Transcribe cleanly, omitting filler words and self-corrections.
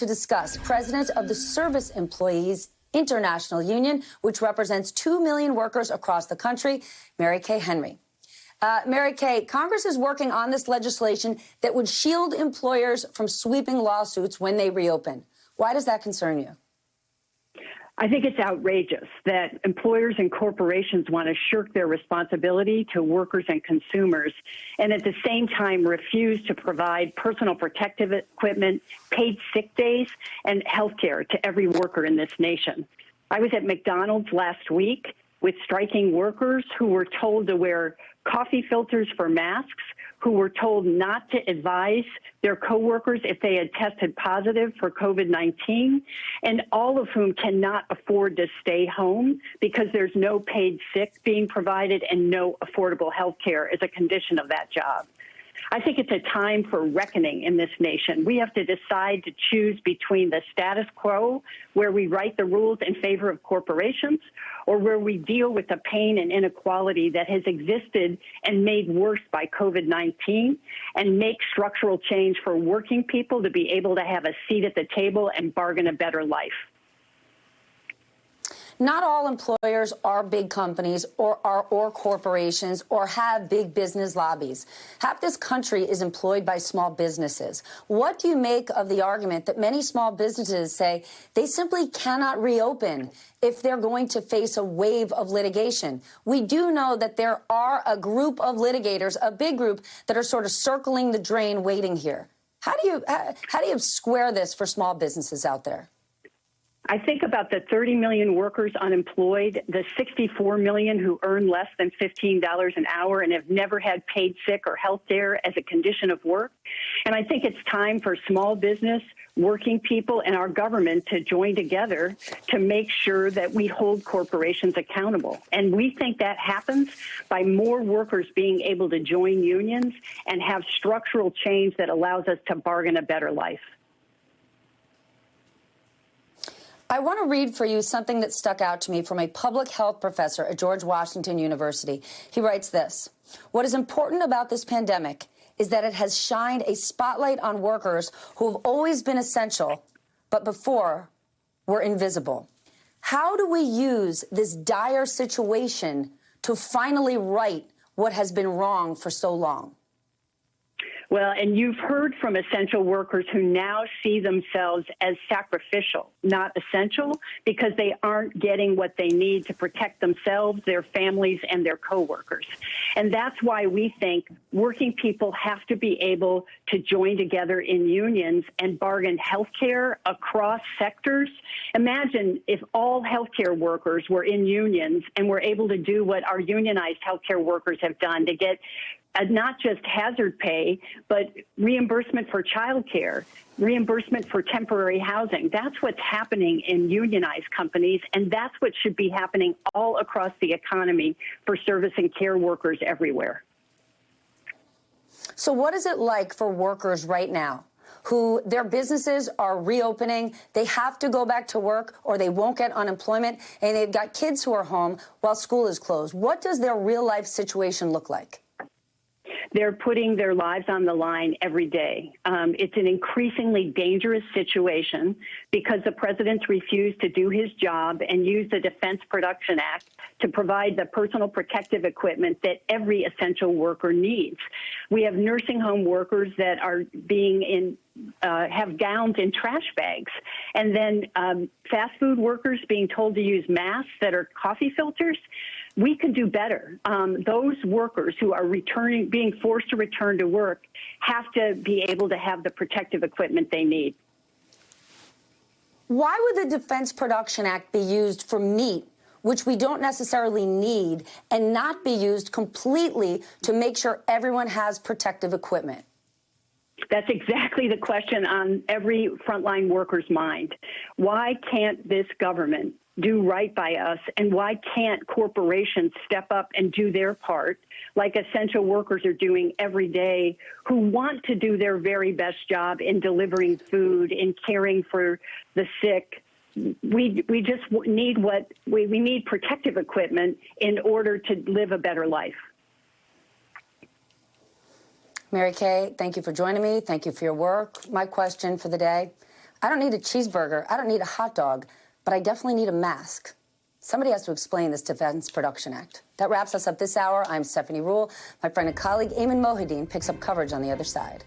to discuss, president of the Service Employees International Union, which represents 2 million workers across the country, Mary Kay Henry. Mary Kay, Congress is working on this legislation that would shield employers from sweeping lawsuits when they reopen. Why does that concern you? I think it's outrageous that employers and corporations want to shirk their responsibility to workers and consumers and at the same time refuse to provide personal protective equipment, paid sick days, and health care to every worker in this nation. I was at McDonald's last week with striking workers who were told to wear coffee filters for masks, who were told not to advise their coworkers if they had tested positive for COVID-19, and all of whom cannot afford to stay home because there's no paid sick being provided and no affordable health care as a condition of that job. I think it's a time for reckoning in this nation. We have to decide to choose between the status quo, where we write the rules in favor of corporations, or where we deal with the pain and inequality that has existed and made worse by COVID-19, and make structural change for working people to be able to have a seat at the table and bargain a better life. Not all employers are big companies or corporations or have big business lobbies. Half this country is employed by small businesses. What do you make of the argument that many small businesses say they simply cannot reopen if they're going to face a wave of litigation? We do know that there are a group of litigators, a big group, that are sort of circling the drain waiting here. How do you square this for small businesses out there? I think about the 30 million workers unemployed, the 64 million who earn less than $15 an hour and have never had paid sick or health care as a condition of work. And I think it's time for small business, working people, and our government to join together to make sure that we hold corporations accountable. And we think that happens by more workers being able to join unions and have structural change that allows us to bargain a better life. I want to read for you something that stuck out to me from a public health professor at George Washington University. He writes this: "What is important about this pandemic is that it has shined a spotlight on workers who have always been essential, but before were invisible. How do we use this dire situation to finally right what has been wrong for so long?" Well, and you've heard from essential workers who now see themselves as sacrificial, not essential, because they aren't getting what they need to protect themselves, their families, and their coworkers. And that's why we think working people have to be able to join together in unions and bargain health care across sectors. Imagine if all healthcare workers were in unions and were able to do what our unionized healthcare workers have done to get not just hazard pay, but reimbursement for child care, reimbursement for temporary housing. That's what's happening in unionized companies, and that's what should be happening all across the economy for service and care workers everywhere. So what is it like for workers right now who their businesses are reopening, they have to go back to work or they won't get unemployment, and they've got kids who are home while school is closed? What does their real life situation look like? They're putting their lives on the line every day. It's an increasingly dangerous situation because the president's refused to do his job and use the Defense Production Act to provide the personal protective equipment that every essential worker needs. We have nursing home workers that are being have gowns in trash bags, and then fast food workers being told to use masks that are coffee filters. We can do better. Those workers who are being forced to return to work have to be able to have the protective equipment they need. Why would the Defense Production Act be used for meat, which we don't necessarily need, and not be used completely to make sure everyone has protective equipment? That's exactly the question on every frontline worker's mind. Why can't this government do right by us, and why can't corporations step up and do their part like essential workers are doing every day, who want to do their very best job in delivering food, in caring for the sick? We just need we need protective equipment in order to live a better life. Mary Kay, thank you for joining me. Thank you for your work. My question for the day: I don't need a cheeseburger. I don't need a hot dog, but I definitely need a mask. Somebody has to explain this Defense Production Act. That wraps us up this hour. I'm Stephanie Ruhle. My friend and colleague Ayman Mohideen picks up coverage on the other side.